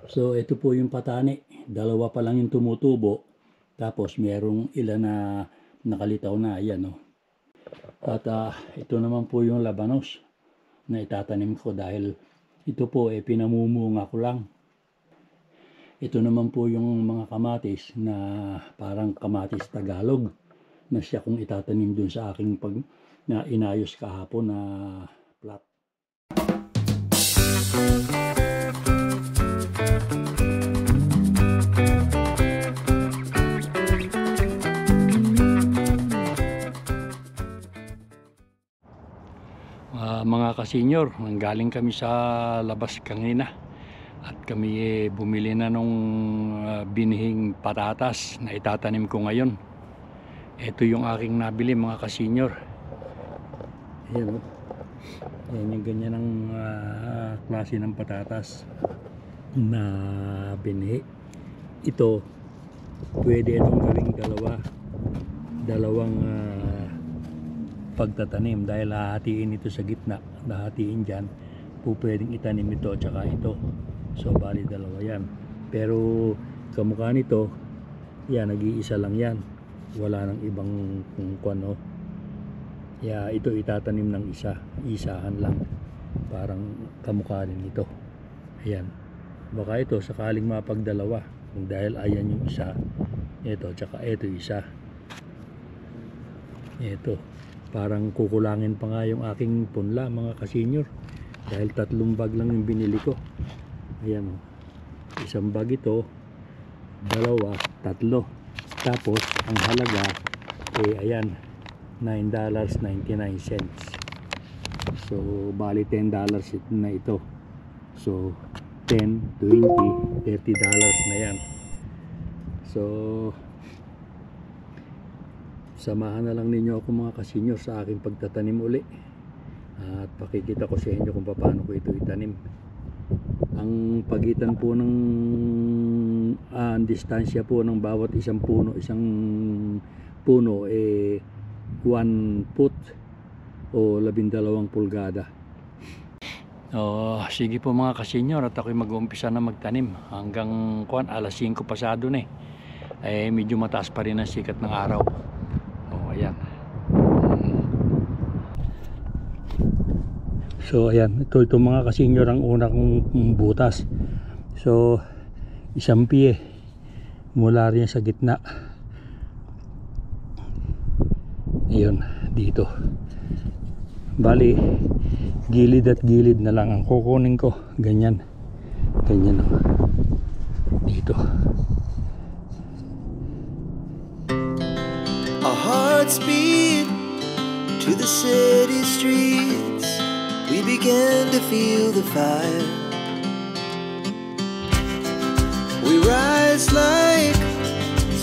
So ito po yung patani, dalawa pa lang yung tumutubo, tapos merong ilan na nakalitaw na, ayan o. At ito naman po yung labanos na itatanim ko dahil ito po pinamumunga ko lang. Ito naman po yung mga kamatis na parang kamatis Tagalog na siya kung itatanim dun sa aking na inayos kahapon na plot. Mga kasenyor, galing kami sa labas kanina at kami bumili na nung binihing patatas na itatanim ko ngayon. Ito yung aking nabili mga kasenyor. Ayan o. Ayan yung ganyan ang klase ng patatas na binihi. Ito, pwede itong gawing dalawang pagtatanim dahil hahatiin ito sa gitna, hahatiin dyan po pwedeng itanim ito at saka ito, so bali dalawa yan, pero kamukha nito yan, nag-iisa lang yan, wala nang ibang kung ano. Ito itatanim ng isahan lang, parang kamukha din ito. Ayan, baka ito sakaling mapagdalawa dahil ayan yung isa, ito tsaka ito isa. Ito parang kukulangin pa nga yung aking punla mga kasenyor dahil 3 bag lang yung binili ko. Ayan o, isang bag ito, 2, 3, tapos ang halaga ayan, $9.99. So bali $10 na ito, so 10, 20, $30 na yan. So samahan na lang ninyo ako mga kasenyor sa aking pagtatanim uli at pakikita ko sa inyo kung paano ko ito itanim. Ang pagitan po ng distansya po ng bawat isang puno 1 foot o 12 pulgada. Sige po mga kasenyor, at ako'y mag-uumpisa na magtanim hanggang alas 5 pasado na medyo mataas pa rin ang sikat ng araw. Ayan. So ayan, ito mga kasenyor ang una kong butas. So isang piye mula rin sa gitna. Ayun, dito. Bali gilid at gilid na lang ang kukunin ko. Ganyan. Ganyan o. Dito. Our hearts beat to the city streets. We began to feel the fire. We rise like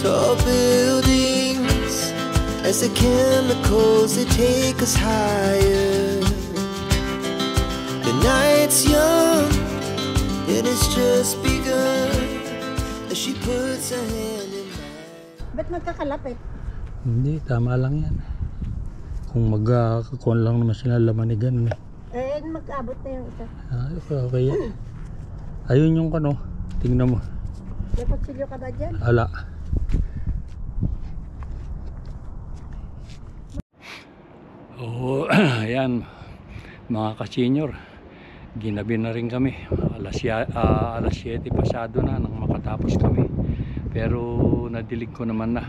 tall buildings as the chemicals they take us higher. The night's young and it's just begun as she puts her hand in mine. Ba't magkakalapit? Hindi, tama lang yan. Kung magkakon lang naman sila laman ni ganun Mag-abot na yung isa. Okay yan. Ayun yung kano, tingnan mo. May kutsilyo ka ba dyan? Ala. Ayan mga kasenyor, ginabi na rin kami. Alas 7 pasado na nang makatapos kami, pero nadilig ko naman na.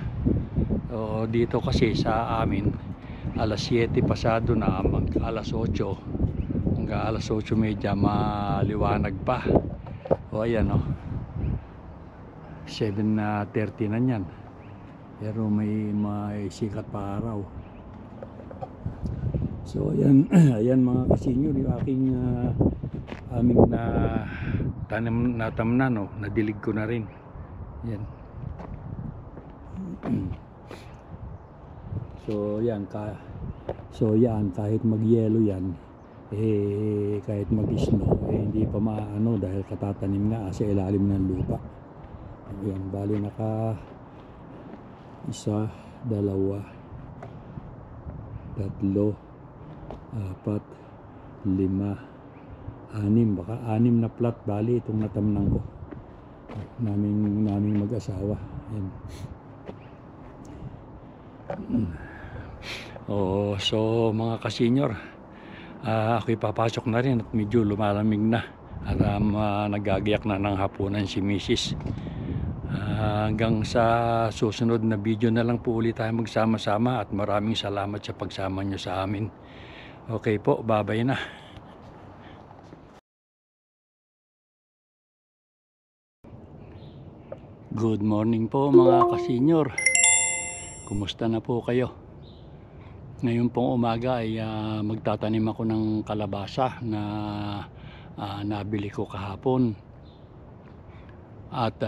Dito kasi sa amin alas 7 pasado na, mag alas 8 hanggang alas 8:30 maliwanag pa. Ayan 7:30 na yan, pero may sikat pa araw. So ayan, ayan mga kasenyor yung aking aming natamnan, nadilig ko na rin. Yan. So yan, kahit magyelo yan, kahit mag-snow, hindi pa maano dahil katatanim nga sa ilalim ng lupa. Ayan, bali naka 1, 2, 3, 4, 5, 6, baka 6 na plat bali itong natamnan ko. naming mag-asawa. Ayan. Oo, so mga kasenyor, ako'y papasok na rin at medyo lumalamig na at nagagayak na ng hapunan si Mrs. Hanggang sa susunod na video na lang po ulit tayo magsama-sama at maraming salamat sa pagsama nyo sa amin. Okay po, bye-bye na. Good morning po mga kasenyor. Kumusta na po kayo? Ngayon pong umaga ay magtatanim ako ng kalabasa na nabili ko kahapon. At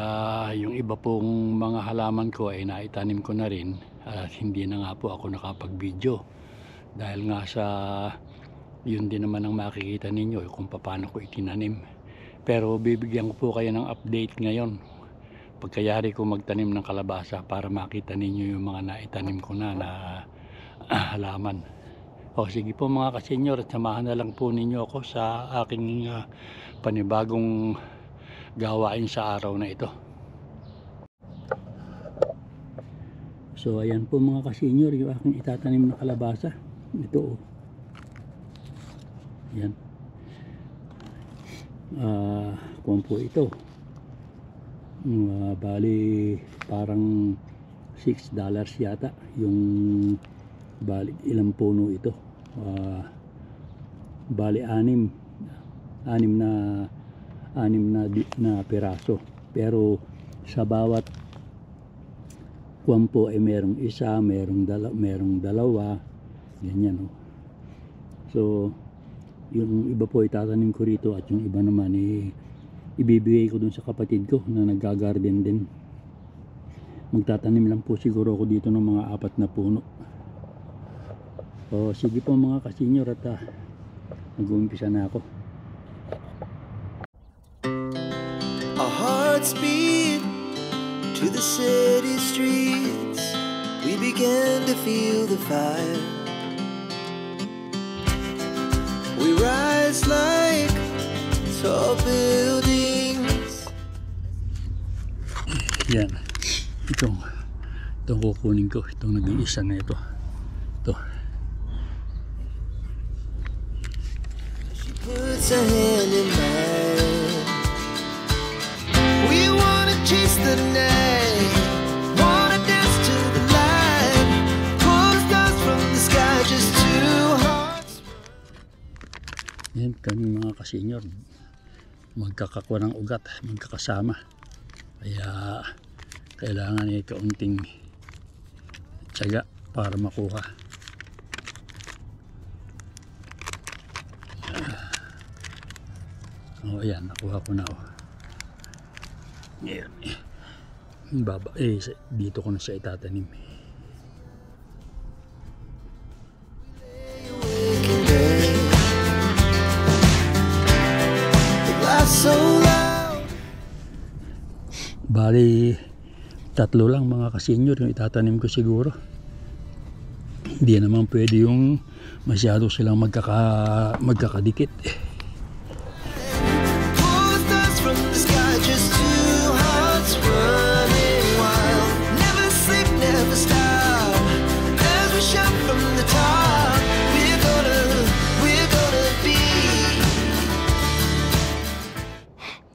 yung iba pong mga halaman ko ay naitanim ko na rin. At hindi na nga po ako nakapag-video. Dahil nga sa yun din naman ang makikita ninyo kung paano ko itinanim. Pero bibigyan ko po kayo ng update ngayon pagkayari ko magtanim ng kalabasa para makita ninyo yung mga naitanim ko na halaman. O sige po mga kasenyor, at samahan na lang po ninyo ako sa aking panibagong gawain sa araw na ito. So ayan po mga kasenyor, yung aking itatanim na kalabasa. Ito oh. Ayan. Kung po ito. Bali parang $6 yata yung bali ilang puno ito. Bali anim na piraso, pero sa bawat kuwan po ay merong isa, merong dalawa, ganyan oh. So yung iba po itatanim ko rito at yung iba naman ibibigay ko dun sa kapatid ko na naggagarden din. Magtatanim lang po siguro ako dito ng mga 4 na puno. O sige po mga kasenyor, at nag-uumpisa na ako. Our hearts beat to the city streets. We began to feel the fire. We rise like tall buildings. Yan. Itong kukunin ko. Itong nag-iisa na ito. Ito. She puts her hand in mine. We wanna chase the night. Wanna dance to the light. Pull the stars from the sky, just two hearts. Yan kami mga kasenyor. Magkakakuha ng ugat. Magkakasama. Kaya kailangan ay kaunting tiyaga para makuha. Ayan, nakuha ko na Ayan. Dito ko na siya itatanim. So Bali 3 lang mga kasenyor yung itatanim ko siguro. Hindi naman pwede yung masyado silang magkakadikit.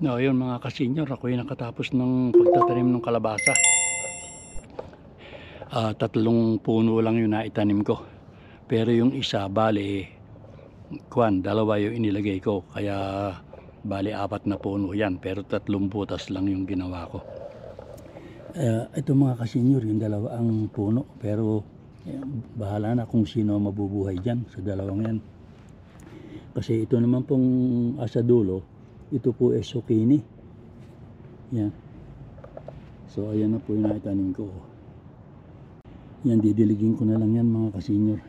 No, yun mga kasenyor, ako yung nakatapos ng pagtatanim ng kalabasa. 3 puno lang yung naitanim ko. Pero yung isa, bali, 2 yung inilagay ko. Kaya, bali 4 na puno yan. Pero 3 butas lang yung ginawa ko. Ito mga kasenyor, yung 2 ang puno. Pero, bahala na kung sino mabubuhay dyan sa 2 yan. Kasi ito naman pong asa dulo, ito po ay zucchini. Yan. So ayan na po yung naitanim ko. Yan, didiligin ko na lang yan mga kasenyor.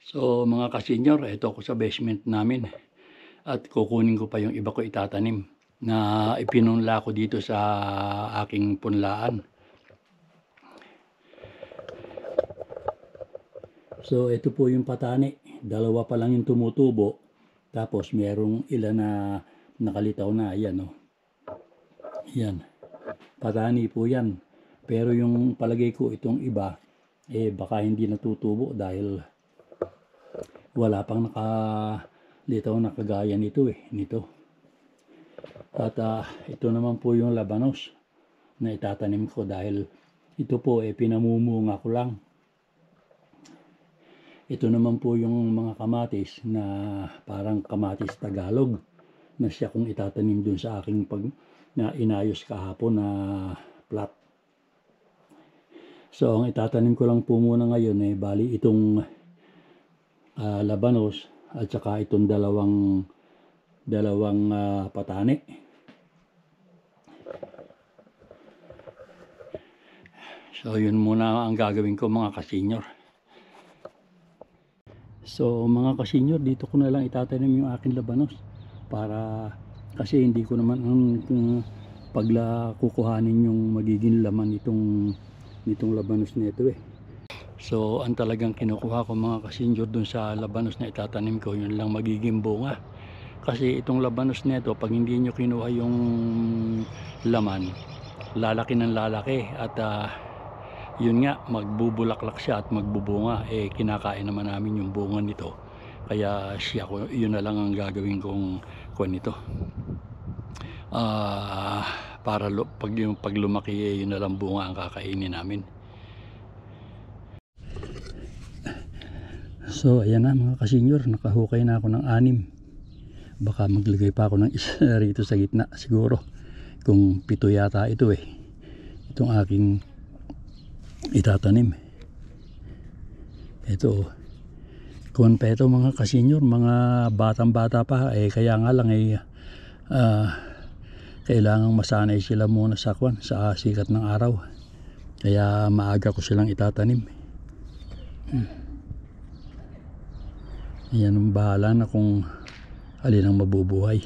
So mga kasenyor, ito ako sa basement namin. At kukunin ko pa yung iba ko itatanim na ipinunla ko dito sa aking punlaan. So ito po yung patani. 2 pa lang yung tumutubo. Tapos merong ilan na nakalitaw na, ayan oh. Yan. Patani po yan. Pero yung palagay ko itong iba, baka hindi natutubo dahil wala pang nakalitaw na kagaya nito nito. At ito naman po yung labanos na itatanim ko dahil ito po pinamumunga ko lang. Ito naman po yung mga kamatis na parang kamatis Tagalog na siya kung itatanim dun sa aking na inayos kahapon na plot. So ang itatanim ko lang po muna ngayon bali itong labanos at saka itong dalawang patani. So yun muna ang gagawin ko mga kasenyor. So mga kasenyor, dito ko na lang itatanim yung aking labanos para kasi hindi ko naman kukuhanin yung magiging laman nitong labanos nito So ang talagang kinukuha ko mga kasenyor dun sa labanos na itatanim ko, yun lang magiging bunga. Kasi itong labanos nito, pag hindi nyo kinuha yung laman, lalaki ng lalaki at yun nga, magbubulaklak siya at magbubunga. Kinakain naman namin yung bunga nito. Kaya yun na lang ang gagawin kong nito. Para pag lumaki, yun na lang bunga ang kakainin namin. So ayan na mga kasenyor, nakahukay na ako ng 6. Baka maglagay pa ako ng isa rito sa gitna siguro. Kung 7 yata ito itong aking itatanim. Ito kumpeto mga kasenyor, mga batang bata pa kaya nga lang kailangang masanay sila muna sa sikat ng araw. Kaya maaga ko silang itatanim. Yan ang bahala na kung alin ang mabubuhay.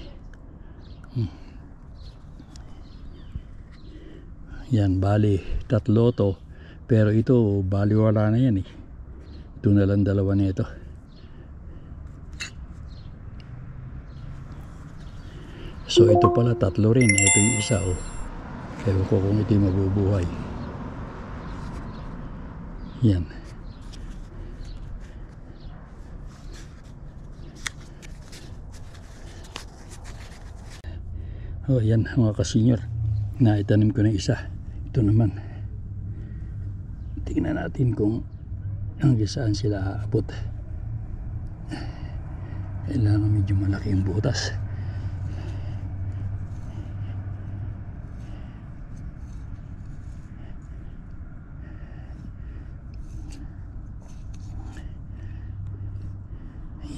Yan, bali 3 to. Pero ito, bali wala na yan Ito na lang 2 nito. So ito pala 3 rin. Ito yung isa Ewan ko kung ito yung mabubuhay. Yan. Yan mga kasenyor. Naitanim ko na isa. Ito naman. Tingnan natin kung hanggang saan sila aabot. Kailangan medyo malaki yung butas.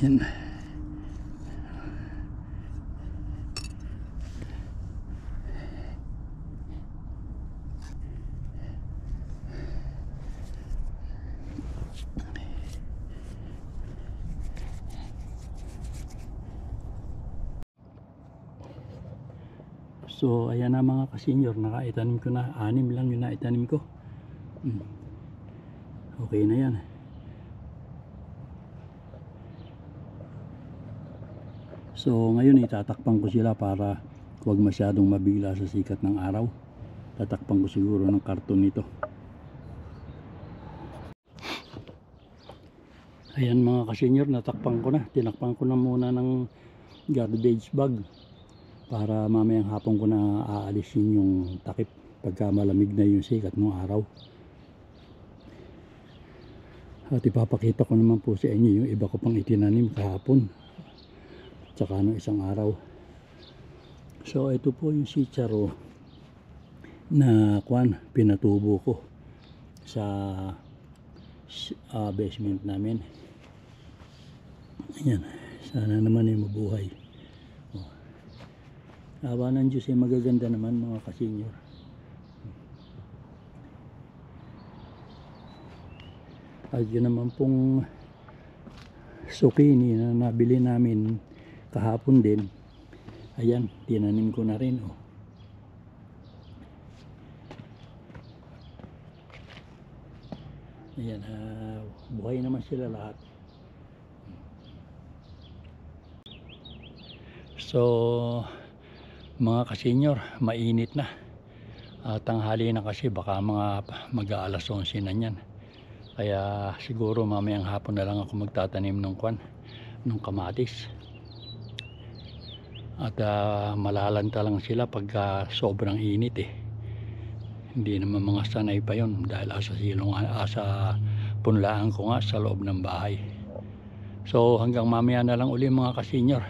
Ayan. So ayan na mga kasenyor, nakaitanim ko na 6 lang yung naitanim ko. Okay na yan. So ngayon itatakpan ko sila para huwag masyadong mabigla sa sikat ng araw. Tatakpan ko siguro ng karton nito. Ayan mga kasenyor, natakpan ko na. Tinakpan ko na muna ng garbage bag para mamayang hapon ko na aalisin yung takip pagka malamig na yung sikat ng araw. At ipapakita ko naman po sa inyo yung iba ko pang itinanim kahapon tsaka ng isang araw. So ito po yung sitsaro na pinatubo ko sa basement namin. Ayan, sana naman ay mabuhay. Awa ng Diyos magaganda naman mga kasenyor. At yun naman pong zucchini na nabili namin kahapon din. Ayan, tinanim ko na rin Ayan, buhay naman sila lahat. So Mga kasenyor, mainit na. Tanghali na kasi, baka mga mag-aalas 11 na yan. Kaya siguro mamayang hapon na lang ako magtatanim ng kamatis. At malalanta lang sila pagka sobrang init eh. Hindi naman mga sanay pa yun dahil asa punlaan ko nga sa loob ng bahay. So hanggang mamaya na lang uli mga kasenyor.